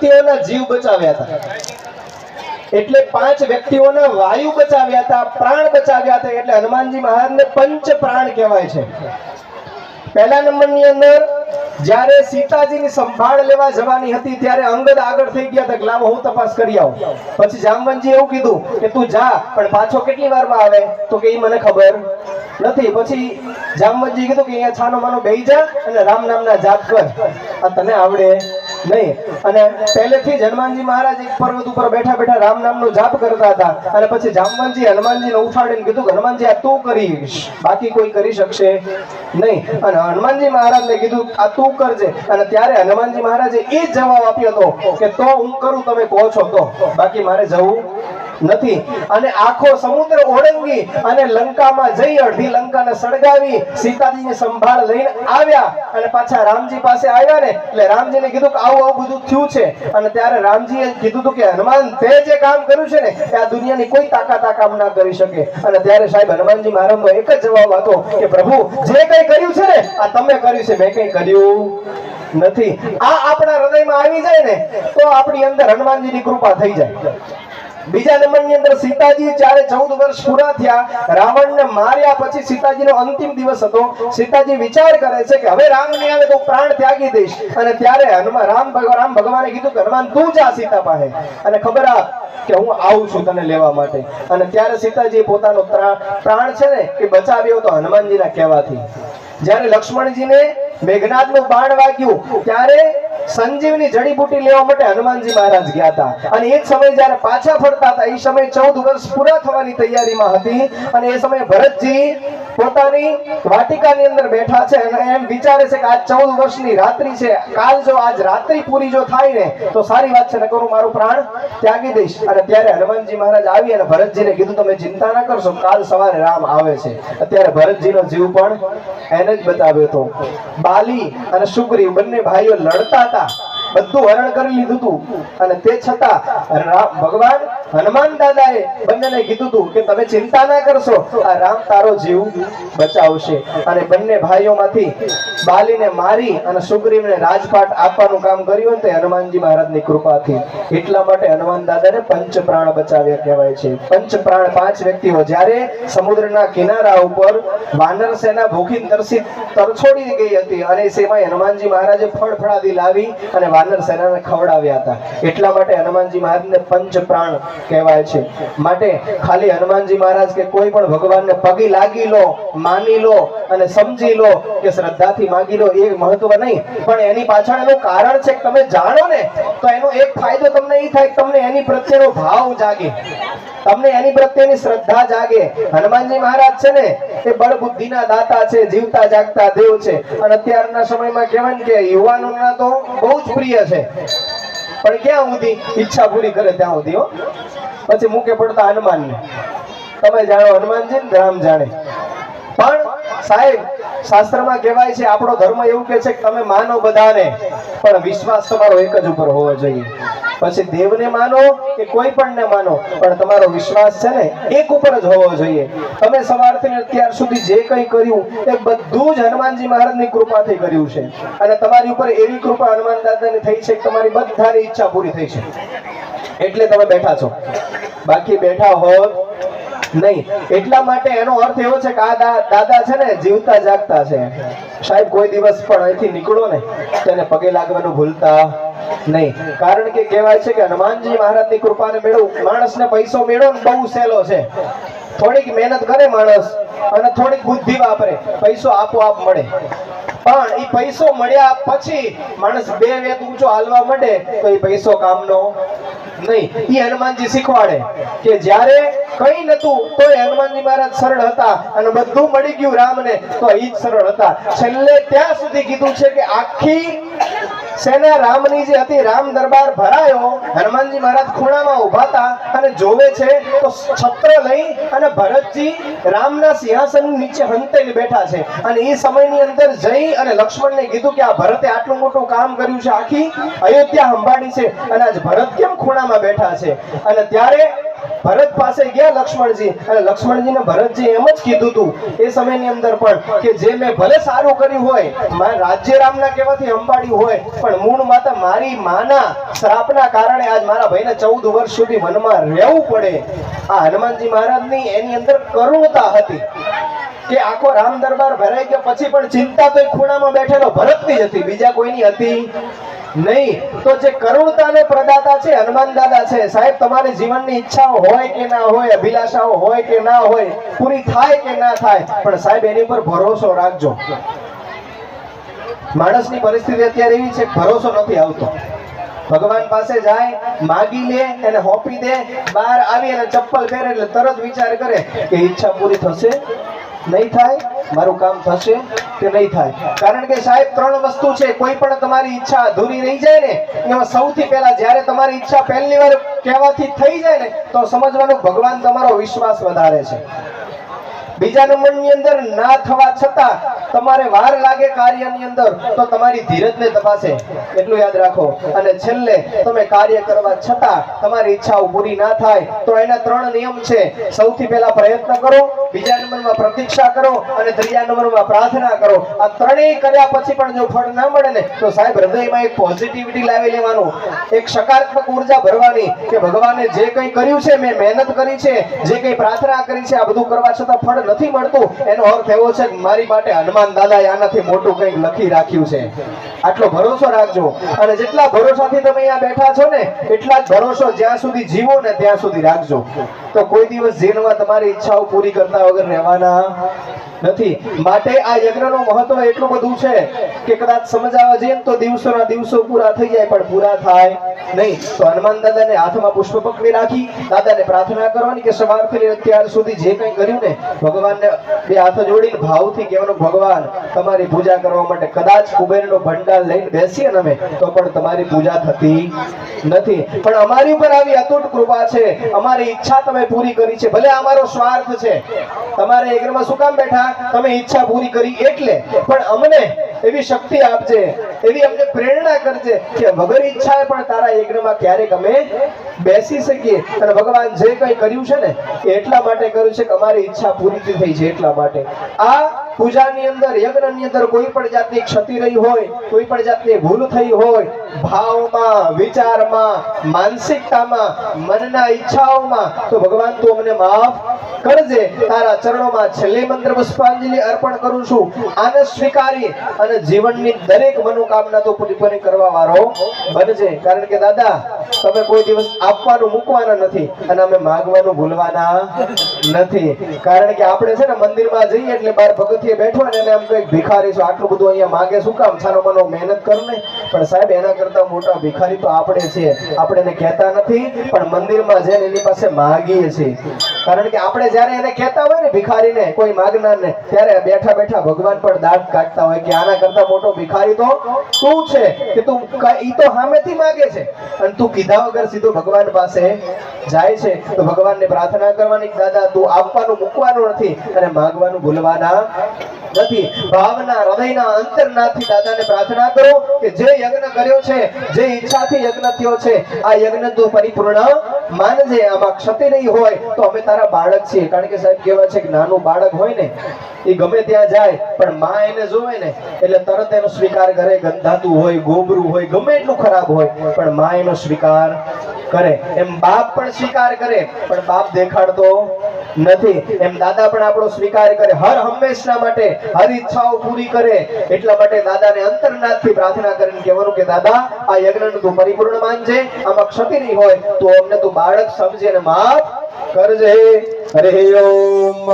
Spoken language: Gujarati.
વ્યક્તિઓના જીવ બચાવ્યા હતા, એટલે 5 વ્યક્તિઓના વાયુ બચાવ્યા હતા, પ્રાણ બચાવ્યા હતા, એટલે હનુમાનજી મહારાજને પંચ પ્રાણ કહેવાય છે। પહેલા નંબરની અંદર જ્યારે સીતાજીની સંભાળ લેવા જવાની હતી ત્યારે અંગદ આગળ થઈ ગયા હતા કે લાવો હું તપાસ કરી આવું। પછી જામવંતજી એવું કીધું કે તું જા, પણ પાછો કેટલી વારમાં આવે? તો કે ઈ મને ખબર નથી। પછી જામવંતજી કીધું કે અહીંયા છાનો માનો બેહી જા અને રામ નામના જાપ કર, આ તને આવડે નહીં। અને પહેલેથી જ હનુમાનજી મહારાજ એક પર્વત ઉપર બેઠા બેઠા રામ નામનો જાપ કરતા હતા। અને પછી જામવંતજી હનુમાનજીને ઉઠાડીને કીધું કે હનુમાનજી આ તું કરીશ, બાકી કોઈ કરી શકશે નહીં। અને હનુમાનજી મહારાજને કીધું આ તું કરજે। અને ત્યારે હનુમાનજી મહારાજે એ જ જવાબ આપ્યો હતો કે તો હું કરું, તમે કહો છો તો, બાકી મારે જવું નથી। અને આખો સમુદ્ર ઓળંગી અને લંકામાં જઈ અડધી લંકાને સળગાવી સીતાજીની સંભાળ લઈને આવ્યા અને પાછા રામજી પાસે આવ્યા ને એટલે રામજીને કીધું કે આવું આવું બધું થયું છે। અને ત્યારે રામજીએ કીધું હતું કે હનુમાન તે જે કામ કર્યું છે ને એ આ દુનિયાની કોઈ તાકાત આ કામ ના કરી શકે। અને ત્યારે સાહેબ હનુમાનજી મહારાજનો એક જ જવાબ હતો કે પ્રભુ જે કંઈ કર્યું છે ને આ તમે કર્યું છે, મેં કંઈ કર્યું નથી। આ આપણા હૃદયમાં આવી જાય ને તો આપણી અંદર હનુમાનજીની કૃપા થઈ જાય। બીજા નંબરની અંદર સીતાજી જ્યારે 14 વર્ષ પૂરા થયા, રાવણને માર્યા પછી સીતાજીનો અંતિમ દિવસ હતો। સીતાજી વિચાર કરે છે કે હવે રામ નહીં આવે તો પ્રાણ ત્યાગી દઈશ। અને ત્યારે રામ ભગવાને કીધું કે હનુમાન તું જા સીતા પાસે અને ખબર આપ કે હું આવું છું તને લેવા માટે। અને ત્યારે સીતાજી પોતાનો પ્રાણ છે ને એ બચાવ્યો હતો હનુમાનજીના કહેવાથી। જ્યારે લક્ષ્મણજીને મેઘનાદનું બાણ વાગ્યું ત્યારે સંજીવની જડીબુટી લેવા માટે હનુમાનજી મહારાજ ગયા હતા। અને એ જ સમય જ્યારે પાછા ફરતા હતા એ સમય 14 વર્ષ પૂરા થવાની તૈયારીમાં હતી। અને એ સમયે ભરતજી પોતાની વાટિકાની અંદર બેઠા છે અને એમ વિચારે છે કે આજ 14 વર્ષની રાત્રિ છે, કાલ જો આજ રાત્રિ પૂરી જો થાય ને તો સારી વાત છે, નકર હું મારું પ્રાણ ત્યાગી દઈશ। અને ત્યારે હનુમાનજી મહારાજ આવી અને ભરતજીને કીધું તમે ચિંતા ના કરશો, કાલ સવારે રામ આવે છે। અત્યારે ભરતજીનો જીવ પણ એને જ બતાવ્યો હતો। બાલી અને સુગ્રીવ બંને ભાઈઓ લડતા હતા, બધું હરણ કરી લીધું હતું। અને તે છતાં ભગવાન હનુમાન દાદાએ બંનેને કીધું હતું કે તમે ચિંતા ના કરશો, આ રામ તારો જીવ બચાવશે। અને બંને ભાઈઓમાંથી બાલીને મારી અને સુગ્રીવને રાજપાટ આપવાનું કામ કર્યું તે હનુમાનજી મહારાજની કૃપાથી। એટલા માટે હનુમાન દાદાને પંચ પ્રાણ બચાવ્યા કહેવાય છે। પંચ પ્રાણ 5 વ્યક્તિઓ જ્યારે સમુદ્રના કિનારા ઉપર વાનર સેના ભૂખી તરછોડી ગઈ હતી અને સેમાં હનુમાનજી મહારાજે ફળફળાદી લાવી અને વાનર સેનાને ખવડાવ્યા હતા। એટલા માટે હનુમાનજી મહારાજને પંચ પ્રાણ કહેવાય છે। માટે ખાલી હનુમાનજી મહારાજ કે કોઈ પણ ભગવાનને પગે લાગી લો, માની લો અને સમજી લો કે શ્રદ્ધાથી માગી લો એ મહત્વ નહીં, પણ એની પાછળ એનું કારણ છે કે તમે જાણો ને તો એનો એક ફાયદો તમને એ થાય કે તમને એની પ્રત્યેનો ભાવ જાગે, તમને એની પ્રત્યેની શ્રદ્ધા જાગે। હનુમાનજી મહારાજ છે ને એ બળ બુદ્ધિના દાતા છે, જીવતા જાગતા દેવ છે। અને અત્યારના સમયમાં કહેવાય કે યુવાનોના તો બહુ જ પ્રિય છે, પણ ક્યાં સુધી ઈચ્છા પૂરી કરે ત્યાં સુધી હો, પછી મૂકે પડતા હનુમાનને। તમે જાણો હનુમાનજી ને રામ જાણે। પણ સાહેબ શાસ્ત્રમાં કહેવાય છે, આપણો ધર્મ એવું કહે છે કે તમે માનો બધાને પણ વિશ્વાસ તમારો એક જ ઉપર હોવો જોઈએ। પછી દેવને માનો કે કોઈ પણ ને માનો પણ તમારો વિશ્વાસ છે ને એક ઉપર જ હોવો જોઈએ। તમે સવારથી અત્યાર સુધી જે કંઈ કર્યું એ બધું જ હનુમાનજી મહારાજની કૃપાથી કર્યું છે। અને તમારી ઉપર એવી કૃપા હનુમાન દાદાની થઈ છે કે તમારી બધાની ઈચ્છા પૂરી થઈ છે, એટલે તમે બેઠા છો, બાકી બેઠા હોત નહીં। એટલા માટે એનો અર્થ એવો છે કે આ દાદા છે ને જીવતા જાગતા છે। સાહેબ કોઈ દિવસ પણ અહીંથી નીકળો ને તેને પગે લાગવાનું ભૂલતા નહીં, કારણ કે કહેવાય છે કે હનુમાનજી મહારાજની કૃપાને મેળવવું, માણસને પૈસો મેળવો ને બહુ સહેલો છે। થોડીક મહેનત કરે માણસ અને થોડીક બુદ્ધિ વાપરે, પૈસો આપોઆપ મળે। પણ એ પૈસો મળ્યા પછી માણસ 2 વેત ઊંચો હાલવા માંડે તો એ પૈસો કામનો નહીં। એ હનુમાનજી શીખવાડે કે જ્યારે કઈ નતું તો હનુમાનજી મહારાજ સરળ હતા અને બધું મળી ગયું રામને તો એ જ સરળ હતા। છેલ્લે ત્યાં સુધી કીધું છે કે આખી સેના રામની જે હતી, રામ દરબાર ભરાયો, હનુમાનજી મહારાજ ખૂણામાં ઉભા હતા અને જોવે છે તો છત્ર લઈ અને ભરતજી રામના સિંહાસન નીચે હંતેલી બેઠા છે। અને એ સમયની અંદર જઈ અને લક્ષ્મણને કીધું કે આ ભરતે આટલું મોટું કામ કર્યું છે, આખી અયોધ્યા સંભાળી છે અને આજ ભરત કેમ ખૂણામાં બેઠા છે? અને ત્યારે ભરત પાસે ગયા લક્ષ્મણજી, અને લક્ષ્મણજીને ભરતજી એમ જ કીધું હતું એ સમયની અંદર પણ કે જે મેં ભલે સારું કર્યું હોય, મારા રાજ્ય રામના કહેવાથી અંબાડ્યું હોય, પણ મૂળ માતા મારી માના શ્રાપના કારણે આજ મારા ભાઈને 14 વર્ષ સુધી વનમાં રહેવું પડે. આ હનુમાનજી મહારાજની એની અંદર કરુણતા હતી કે આખો રામ દરબાર ભરાઈ ગયો પછી પણ ચિંતા તો ખૂણામાં બેઠેલો ભરતની જ હતી, બીજા કોઈની હતી નહીં. તો જે કરુણતાને પ્રદાતા છે હનુમાન દાદા છે. સાહેબ, તમારી જીવનની ઈચ્છાઓ હોય કે ના હોય, અભિલાષાઓ હોય કે ના હોય, પૂરી થાય કે ના થાય, પણ સાહેબ એની ઉપર ભરોસો રાખજો. માણસની પરિસ્થિતિ અત્યારે એવી છે, ભરોસો નથી આવતો. ભગવાન પાસે જાય, માગી લે, એને હોપી દે, બહાર આવી અને ચપ્પલ પહેરે એટલે તરત વિચાર કરે કે ઈચ્છા પૂરી થશે, નહીં થાય, મારું કામ થશે કે નહીં થાય. કારણ કે સાહેબ 3 વસ્તુ છે. કોઈ પણ તમારી ઈચ્છા અધૂરી રહી જાય ને, એમાં સૌથી પહેલા જ્યારે તમારી ઈચ્છા પહેલી વાર કહેવાથી થઈ જાય ને, તો સમજવાનું ભગવાન તમારો વિશ્વાસ વધારે છે. બીજા નંબરની અંદર ના થવા છતાં તમારે વાર લાગે કાર્યની અંદર, તો તમારી ધીરજને તપાસે, એટલું યાદ રાખો. અને છેલ્લે તમે કાર્ય કરવા છતાં તમારી ઈચ્છાઓ પૂરી ના થાય તો એના 3 નિયમ છે. સૌથી પહેલા પ્રયત્ન કરો, બીજા નંબરમાં પ્રતીક્ષા કરો, અને ત્રીજા નંબરમાં પ્રાર્થના કરો. આ ત્રણેય કર્યા પછી પણ જો ફળ ના મળે ને, તો સાહેબ હૃદયમાં એક પોઝિટિવિટી લાવી લેવાનું, એક સકારાત્મક ઉર્જા ભરવાની કે ભગવાને જે કંઈ કર્યું છે, મેં મહેનત કરી છે, જે કંઈ પ્રાર્થના કરી છે, આ બધું કરવા છતાં ફળ નથી મળતું, એનો અર્થ એવો છે કે મારી માટે હનુમાન દાદાએ આનાથી મોટું કંઈક લખી રાખ્યું છે. આટલો ભરોસો રાખજો. અને જેટલા ભરોસાથી તમે અહીંયા બેઠા છો ને, એટલા જ ભરોસો જ્યાં સુધી જીવો ને ત્યાં સુધી રાખજો. તો કોઈ દિવસ જીવનમાં તમારી ઈચ્છાઓ પૂરી કરતા વગર રહેવાના નથી. માટે આ યજ્ઞનું મહત્વ એટલું બધું છે કે કદાચ સમજાવવા જઈએ તો દિવસોના દિવસો પૂરા થઈ જાય પણ પૂરા થાય નહીં. તો હનુમાન દાદાને હાથમાં પુષ્પ પકડી રાખી દાદાને પ્રાર્થના કરવાની કે સવારથી અત્યાર સુધી જે કંઈ કર્યું ને, ભગવાનને 2 હાથ જોડીને ભાવથી કહેવાનું, ભગવાન તમારી પૂજા કરવા માટે કદાચ કુબેરનો ભંડાર લઈને બેસીએ ને અમે, તો પણ તમારી પૂજા થતી નથી. પણ અમારી ઉપર આવી અતૂટ કૃપા છે, અમારી ઈચ્છા તમે પૂરી કરી છે. ભલે અમારો સ્વાર્થ છે, તમારે યજ્ઞમાં શું કામ બેઠા, તમે ઈચ્છા પૂરી કરી એટલે, પણ અમને એવી શક્તિ આપજે, એવી અમને પ્રેરણા કરજે કે વગર ઈચ્છાએ પણ તારા યજ્ઞમાં ક્યારેક અમે બેસી શકીએ. અને ભગવાન જે કંઈ કર્યું છે ને, એ એટલા માટે કર્યું છે કે અમારી ઈચ્છા પૂરી થઈ છે. એટલા માટે આ પૂજાની અંદર, યજ્ઞની અંદર કોઈ પણ જાતની ક્ષતિ રહી હોય, કોઈ પણ જાતની ભૂલ થઈ હોય, ભાવમાં, વિચારમાં, માનસિકતામાં, મનના ઈચ્છાઓમાં, તો ભગવાન તું અમને માફ કરજે. તારા ચરણોમાં છેલ્લી મંત્ર પુષ્પાંજલિ અર્પણ કરું છું. આને સ્વીકારી અને જીવનની દરેક મનોકામના તો પૂરી કરવા વાળો બનજે. કારણ કે દાદા તમે કોઈ દિવસ આપવાનું મૂકવાના નથી અને અમે માંગવાનું ભૂલવાના નથી. કારણ કે આપણે છે ને મંદિરમાં જઈએ એટલે બાર પગથિયે બેઠો ને એમ કઈક ભિખારી છો, આટલું બધું અહીંયા માંગે શું કામ, સાનો મનો મહેનત કર ને. પણ સાહેબ એના કરતા મોટા ભિખારી તો આપણે છીએ. આપણે એને કહેતા નથી પણ મંદિરમાં જઈને એની પાસે માંગીએ છીએ. કારણ કે આપણે જ્યારે એને કહેતા હોય ને ભિખારીને, કોઈ માગનારને, ત્યારે બેઠા બેઠા ભગવાન પણ દાંત કાઢતા હોય કે આના કરતા મોટો ભિખારી તો તું છે કે તું ઈ તો સામેથી માંગે છે અને તું કીધા વગર સીધો ભગવાન પાસે જાય છે. તો ભગવાનને પ્રાર્થના કરવાની, દાદા તું આપવાનું મૂકવાનું નથી અને માંગવાનું ભૂલવાના નથી. ભાવના, હૃદયના અંતરનાથથી દાદાને પ્રાર્થના કરો કે જે યજ્ઞ કર્યો છે, જે ઈચ્છાથી યજ્ઞ થયો છે, આ યજ્ઞ તું પરિપૂર્ણ માનજે. આમાં ક્ષતિ નહીં હોય તો અમે તારા બાળક છીએ. કારણ કે સાહેબ કહેવાય છે કે નાનું બાળક હોય ને, એ ગમે ત્યાં જાય પણ માં એને જોવે ને એટલે તરત એનો સ્વીકાર કરે. ગંધાતું હોય, ગોબરું હોય, ગમે એટલું ખરાબ હોય, પણ માં એનો સ્વીકાર કરે. એમ બાપ પણ સ્વીકાર કરે પણ બાપ દેખાડતો નથી. એમ દાદા પણ આપણો સ્વીકાર કરે, હર હંમેશના માટે હર ઈચ્છાઓ પૂરી કરે. એટલા માટે દાદાને અંતરનાથથી પ્રાર્થના કરીને કહેવાનું કે દાદા આ યજ્ઞનું તું પરિપૂર્ણ માનજે, આમાં ક્ષતિ નહીં હોય તો અમને તું બાળક સમજે અને માફ કરજે. હરે ઓમ.